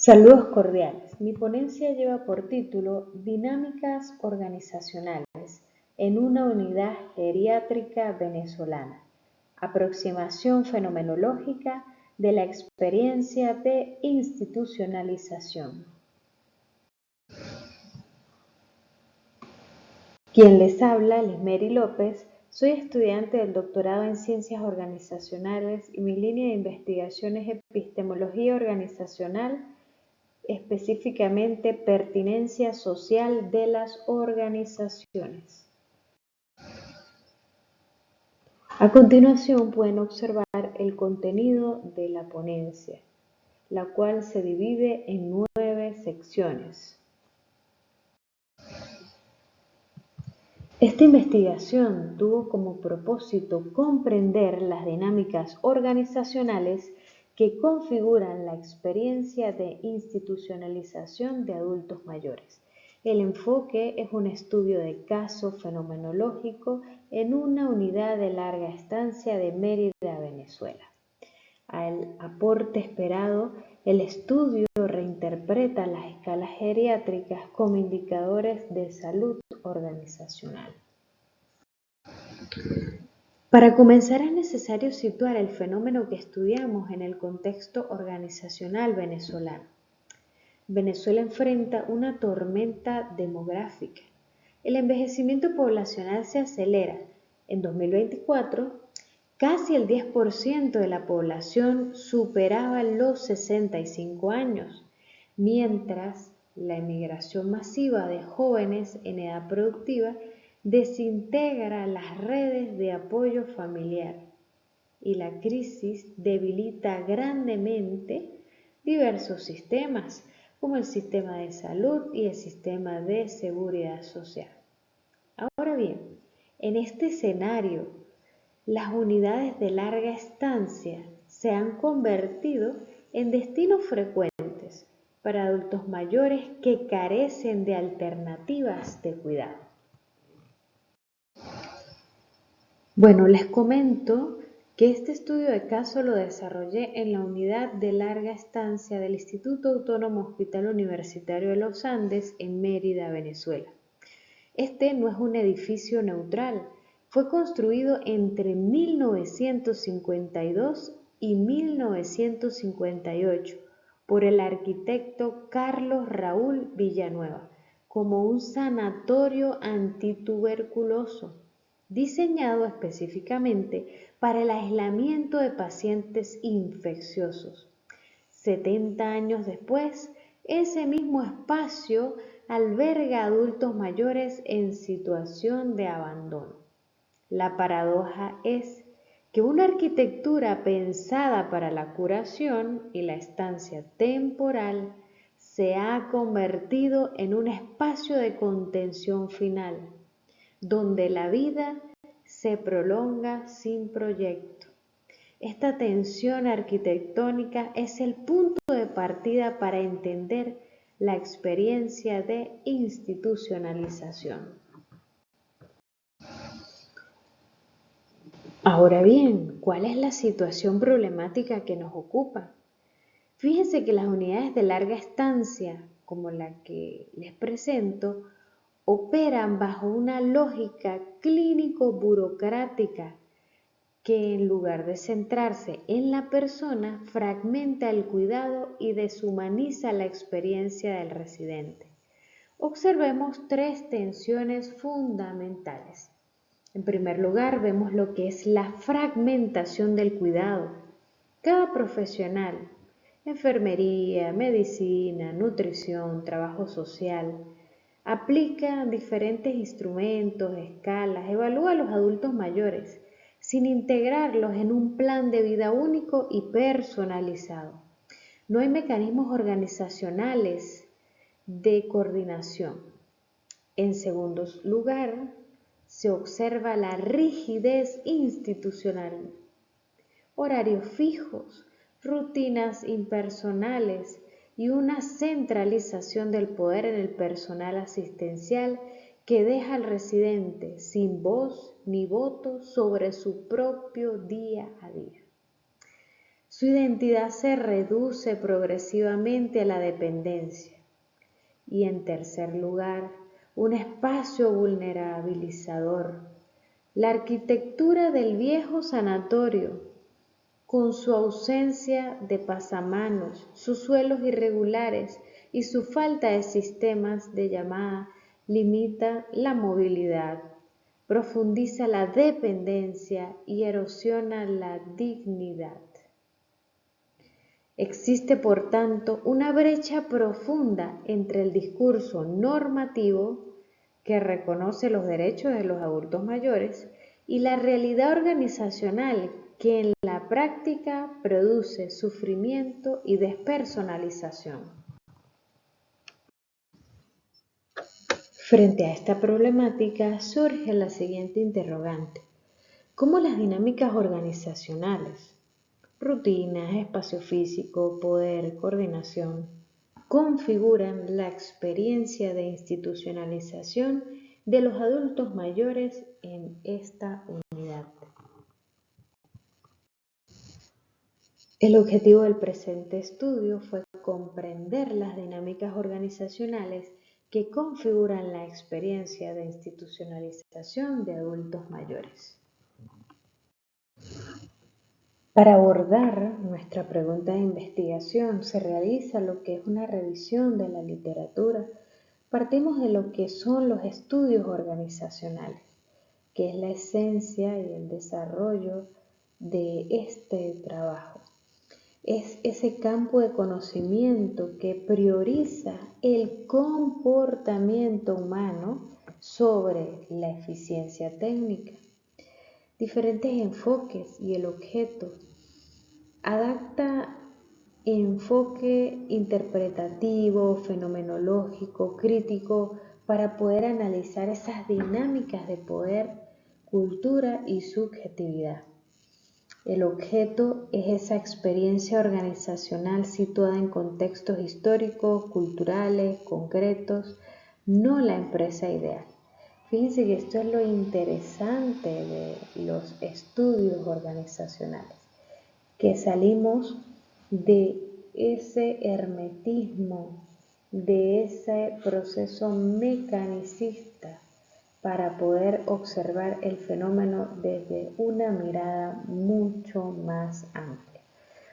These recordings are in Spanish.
Saludos cordiales. Mi ponencia lleva por título Dinámicas organizacionales en una unidad geriátrica venezolana. Aproximación fenomenológica de la experiencia de institucionalización. Quien les habla, Lismeri López. Soy estudiante del doctorado en Ciencias Organizacionales y mi línea de investigación es Epistemología Organizacional, específicamente pertinencia social de las organizaciones. A continuación pueden observar el contenido de la ponencia, la cual se divide en 9 secciones. Esta investigación tuvo como propósito comprender las dinámicas organizacionales que configuran la experiencia de institucionalización de adultos mayores. El enfoque es un estudio de caso fenomenológico en una unidad de larga estancia de Mérida, Venezuela. Al aporte esperado, el estudio reinterpreta las escalas geriátricas como indicadores de salud organizacional. Para comenzar es necesario situar el fenómeno que estudiamos en el contexto organizacional venezolano. Venezuela enfrenta una tormenta demográfica. El envejecimiento poblacional se acelera. En 2024, casi el 10% de la población superaba los 65 años, mientras la emigración masiva de jóvenes en edad productiva desintegra las redes de apoyo familiar y la crisis debilita grandemente diversos sistemas, como el sistema de salud y el sistema de seguridad social. Ahora bien, en este escenario, las unidades de larga estancia se han convertido en destinos frecuentes para adultos mayores que carecen de alternativas de cuidado. Bueno, les comento que este estudio de caso lo desarrollé en la unidad de larga estancia del Instituto Autónomo Hospital Universitario de los Andes en Mérida, Venezuela. Este no es un edificio neutral, fue construido entre 1952 y 1958 por el arquitecto Carlos Raúl Villanueva como un sanatorio antituberculoso, diseñado específicamente para el aislamiento de pacientes infecciosos. 70 años después, ese mismo espacio alberga adultos mayores en situación de abandono. La paradoja es que una arquitectura pensada para la curación y la estancia temporal se ha convertido en un espacio de contención final, donde la vida se prolonga sin proyecto. Esta tensión arquitectónica es el punto de partida para entender la experiencia de institucionalización. Ahora bien, ¿cuál es la situación problemática que nos ocupa? Fíjense que las unidades de larga estancia, como la que les presento, operan bajo una lógica clínico-burocrática que en lugar de centrarse en la persona, fragmenta el cuidado y deshumaniza la experiencia del residente. Observemos 3 tensiones fundamentales. En primer lugar, vemos lo que es la fragmentación del cuidado. Cada profesional, enfermería, medicina, nutrición, trabajo social, aplica diferentes instrumentos, escalas, evalúa a los adultos mayores, sin integrarlos en un plan de vida único y personalizado. No hay mecanismos organizacionales de coordinación. En segundo lugar, se observa la rigidez institucional, horarios fijos, rutinas impersonales y una centralización del poder en el personal asistencial que deja al residente sin voz ni voto sobre su propio día a día. Su identidad se reduce progresivamente a la dependencia. Y en tercer lugar, un espacio vulnerabilizador. La arquitectura del viejo sanatorio, con su ausencia de pasamanos, sus suelos irregulares y su falta de sistemas de llamada, limita la movilidad, profundiza la dependencia y erosiona la dignidad. Existe, por tanto, una brecha profunda entre el discurso normativo, que reconoce los derechos de los adultos mayores, y la realidad organizacional, que en la práctica produce sufrimiento y despersonalización. Frente a esta problemática surge la siguiente interrogante: ¿cómo las dinámicas organizacionales, rutinas, espacio físico, poder, coordinación, configuran la experiencia de institucionalización de los adultos mayores en esta unidad? El objetivo del presente estudio fue comprender las dinámicas organizacionales que configuran la experiencia de institucionalización de adultos mayores. Para abordar nuestra pregunta de investigación se realiza lo que es una revisión de la literatura. Partimos de lo que son los estudios organizacionales, que es la esencia y el desarrollo de este trabajo. Es ese campo de conocimiento que prioriza el comportamiento humano sobre la eficiencia técnica. Diferentes enfoques y el objeto adapta enfoque interpretativo, fenomenológico, crítico, para poder analizar esas dinámicas de poder, cultura y subjetividad. El objeto es esa experiencia organizacional situada en contextos históricos, culturales, concretos, no la empresa ideal. Fíjense que esto es lo interesante de los estudios organizacionales, que salimos de ese hermetismo, de ese proceso mecanicista, para poder observar el fenómeno desde una mirada mucho más amplia.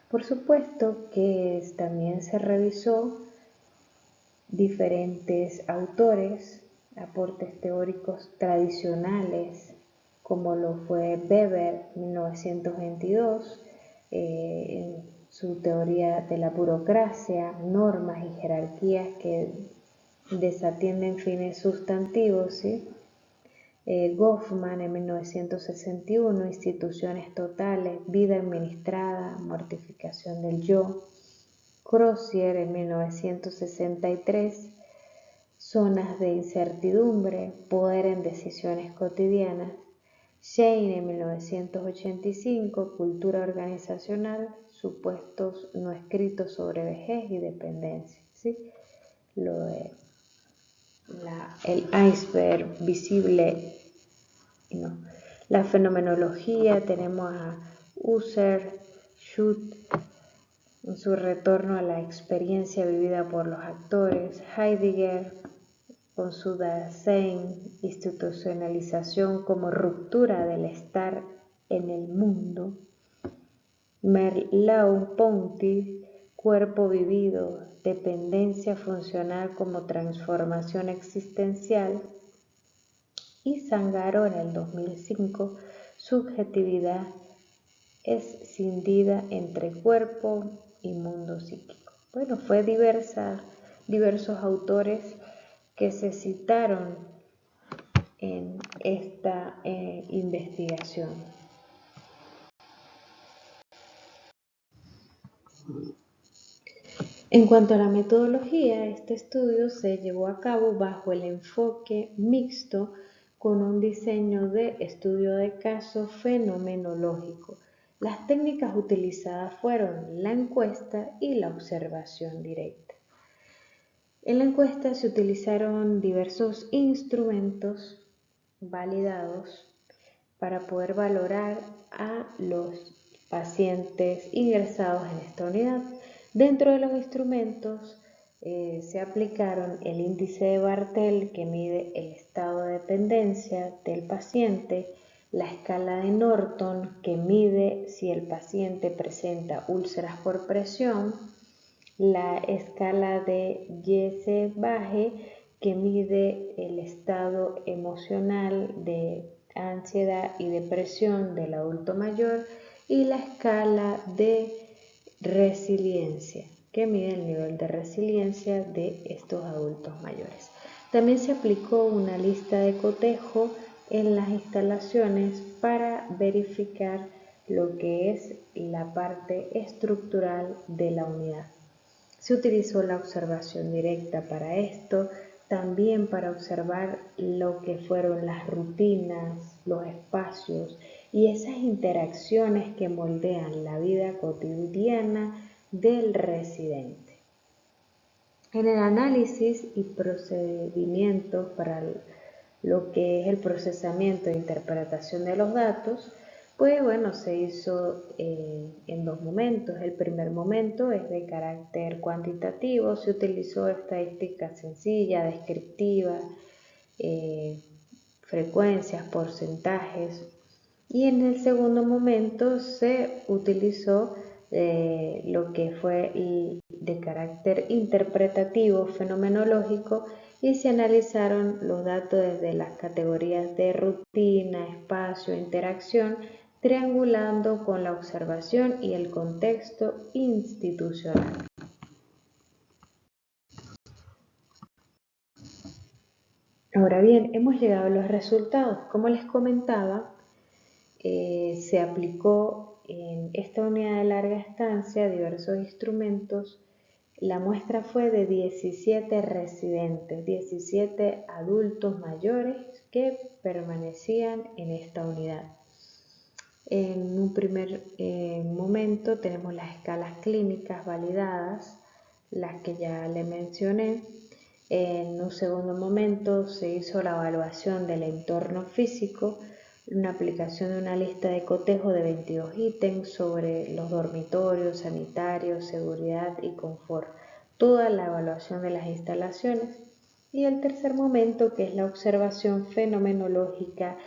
Por supuesto que también se revisó diferentes autores, aportes teóricos tradicionales, como lo fue Weber, 1922, en su teoría de la burocracia, normas y jerarquías que desatienden fines sustantivos, ¿sí? Goffman en 1961, instituciones totales, vida administrada, mortificación del yo. Crozier en 1963, zonas de incertidumbre, poder en decisiones cotidianas. Shane en 1985, cultura organizacional, supuestos no escritos sobre vejez y dependencia. ¿Sí? El iceberg visible, no. La fenomenología, tenemos a Husserl, Schut, en su retorno a la experiencia vivida por los actores, Heidegger, con su Dasein, institucionalización como ruptura del estar en el mundo, Merleau-Ponty, cuerpo vivido, dependencia funcional como transformación existencial, y Zangaro en el 2005, subjetividad escindida entre cuerpo y mundo psíquico. Bueno, fue diversos autores que se citaron en esta investigación. En cuanto a la metodología, este estudio se llevó a cabo bajo el enfoque mixto con un diseño de estudio de caso fenomenológico. Las técnicas utilizadas fueron la encuesta y la observación directa. En la encuesta se utilizaron diversos instrumentos validados para poder valorar a los pacientes ingresados en esta unidad. Dentro de los instrumentos se aplicaron el índice de Barthel, que mide el estado de dependencia del paciente, la escala de Norton, que mide si el paciente presenta úlceras por presión, la escala de Yese-Baje, que mide el estado emocional de ansiedad y depresión del adulto mayor, y la escala de resiliencia, que mide el nivel de resiliencia de estos adultos mayores. También se aplicó una lista de cotejo en las instalaciones para verificar lo que es la parte estructural de la unidad. Se utilizó la observación directa para esto, también para observar lo que fueron las rutinas, los espacios y esas interacciones que moldean la vida cotidiana del residente. En el análisis y procedimientos para lo que es el procesamiento e interpretación de los datos, pues bueno, se hizo en dos momentos. El primer momento es de carácter cuantitativo, se utilizó estadística sencilla, descriptiva, frecuencias, porcentajes, y en el segundo momento se utilizó lo que fue de carácter interpretativo, fenomenológico, y se analizaron los datos desde las categorías de rutina, espacio, interacción, triangulando con la observación y el contexto institucional. Ahora bien, hemos llegado a los resultados. Como les comentaba, se aplicó en esta unidad de larga estancia diversos instrumentos. La muestra fue de 17 residentes, 17 adultos mayores que permanecían en esta unidad. En un primer momento tenemos las escalas clínicas validadas, las que ya le mencioné. En un segundo momento se hizo la evaluación del entorno físico, una aplicación de una lista de cotejo de 22 ítems sobre los dormitorios, sanitarios, seguridad y confort, toda la evaluación de las instalaciones. Y el tercer momento, que es la observación fenomenológica,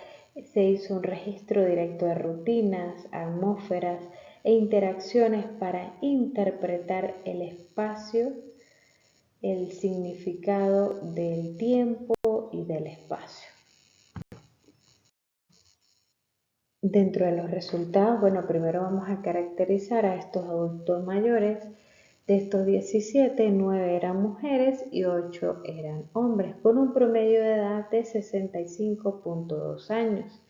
se hizo un registro directo de rutinas, atmósferas e interacciones para interpretar el espacio, el significado del tiempo y del espacio. Dentro de los resultados, bueno, primero vamos a caracterizar a estos adultos mayores. De estos 17, 9 eran mujeres y 8 eran hombres, con un promedio de edad de 65.2 años.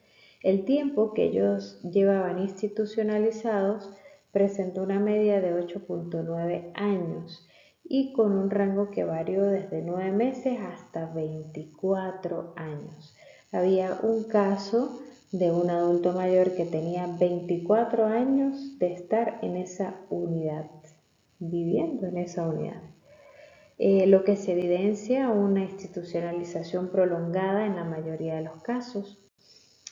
El tiempo que ellos llevaban institucionalizados presentó una media de 8.9 años y con un rango que varió desde 9 meses hasta 24 años. Había un caso de un adulto mayor que tenía 24 años de estar en esa unidad, viviendo en esa unidad. Lo que se evidencia una institucionalización prolongada en la mayoría de los casos.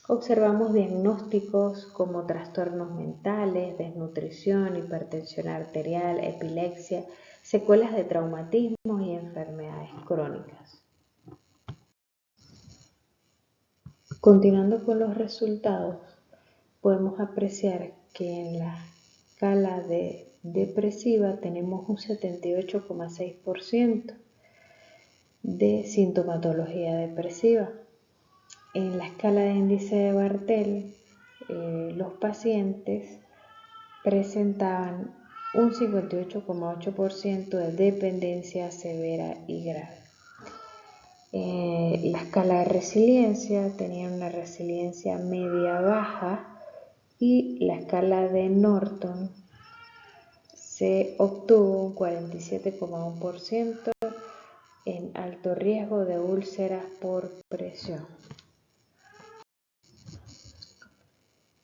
Observamos diagnósticos como trastornos mentales, desnutrición, hipertensión arterial, epilepsia, secuelas de traumatismos y enfermedades crónicas. Continuando con los resultados, podemos apreciar que en la escala de depresiva tenemos un 78,6% de sintomatología depresiva. En la escala de índice de Barthel, los pacientes presentaban un 58,8% de dependencia severa y grave. La escala de resiliencia tenía una resiliencia media-baja y la escala de Norton se obtuvo un 47,1% en alto riesgo de úlceras por presión.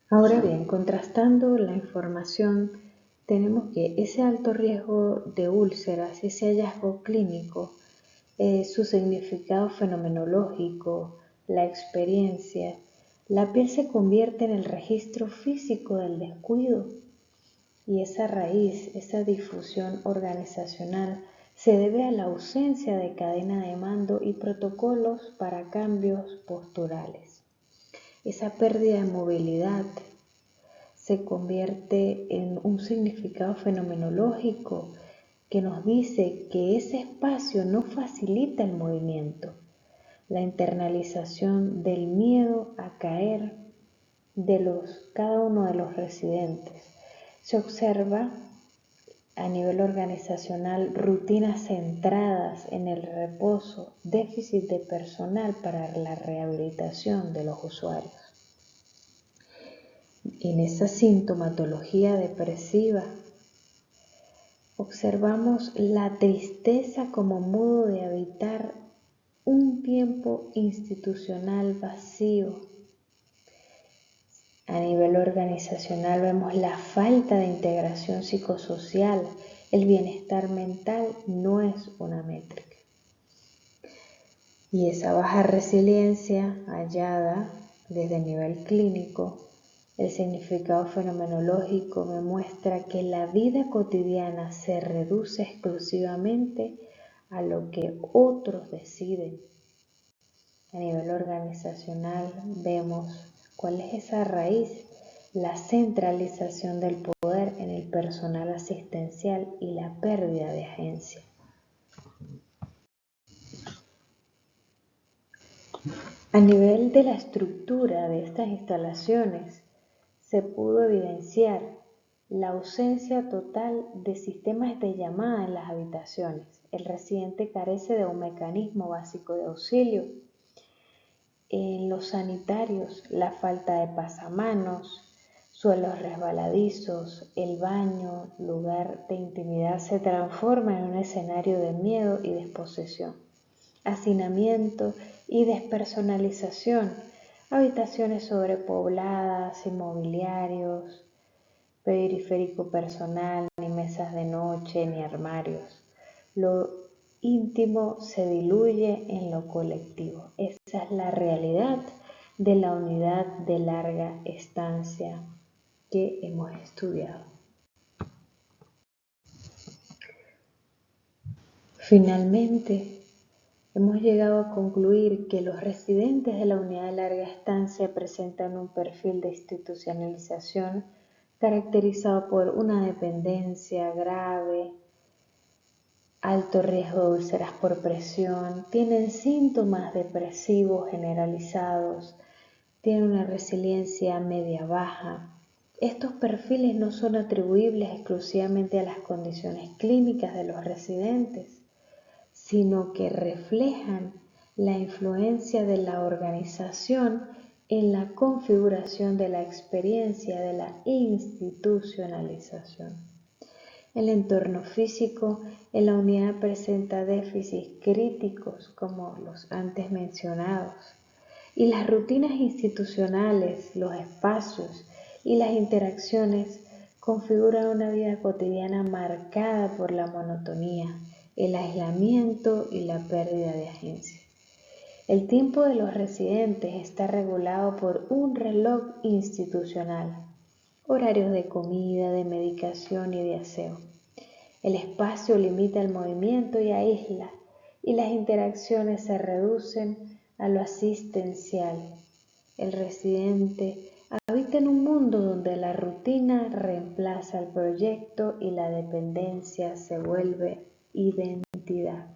Ahora bien, contrastando la información, tenemos que ese alto riesgo de úlceras, ese hallazgo clínico, su significado fenomenológico, la experiencia, la piel se convierte en el registro físico del descuido, Y esa raíz, esa difusión organizacional, se debe a la ausencia de cadena de mando y protocolos para cambios posturales. Esa pérdida de movilidad se convierte en un significado fenomenológico que nos dice que ese espacio no facilita el movimiento, la internalización del miedo a caer de cada uno de los residentes. Se observa a nivel organizacional rutinas centradas en el reposo, déficit de personal para la rehabilitación de los usuarios. En esa sintomatología depresiva observamos la tristeza como modo de habitar un tiempo institucional vacío. A nivel organizacional vemos la falta de integración psicosocial. El bienestar mental no es una métrica. Y esa baja resiliencia hallada desde el nivel clínico, el significado fenomenológico me muestra que la vida cotidiana se reduce exclusivamente a lo que otros deciden. A nivel organizacional vemos cuál es esa raíz, la centralización del poder en el personal asistencial y la pérdida de agencia. A nivel de la estructura de estas instalaciones, se pudo evidenciar la ausencia total de sistemas de llamada en las habitaciones. El residente carece de un mecanismo básico de auxilio. En los sanitarios, la falta de pasamanos, suelos resbaladizos, el baño, lugar de intimidad se transforma en un escenario de miedo y desposesión. Hacinamiento y despersonalización, habitaciones sobrepobladas, inmobiliarios, periférico personal, ni mesas de noche, ni armarios. Lo íntimo se diluye en lo colectivo. Esa es la realidad de la unidad de larga estancia que hemos estudiado. Finalmente, hemos llegado a concluir que los residentes de la unidad de larga estancia presentan un perfil de institucionalización caracterizado por una dependencia grave, alto riesgo de úlceras por presión, tienen síntomas depresivos generalizados, tienen una resiliencia media-baja. Estos perfiles no son atribuibles exclusivamente a las condiciones clínicas de los residentes, sino que reflejan la influencia de la organización en la configuración de la experiencia de la institucionalización. El entorno físico en la unidad presenta déficits críticos como los antes mencionados, y las rutinas institucionales, los espacios y las interacciones configuran una vida cotidiana marcada por la monotonía, el aislamiento y la pérdida de agencia. El tiempo de los residentes está regulado por un reloj institucional, horarios de comida, de medicación y de aseo. El espacio limita el movimiento y aísla, y las interacciones se reducen a lo asistencial. El residente habita en un mundo donde la rutina reemplaza el proyecto y la dependencia se vuelve identidad.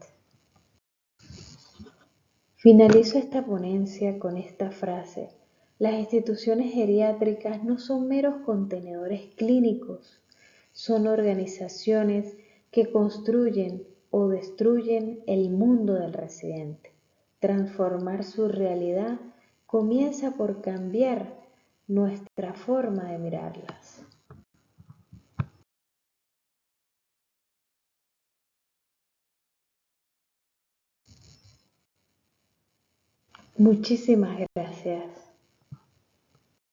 Finalizo esta ponencia con esta frase: las instituciones geriátricas no son meros contenedores clínicos, son organizaciones que construyen o destruyen el mundo del residente. Transformar su realidad comienza por cambiar nuestra forma de mirarlas. Muchísimas gracias.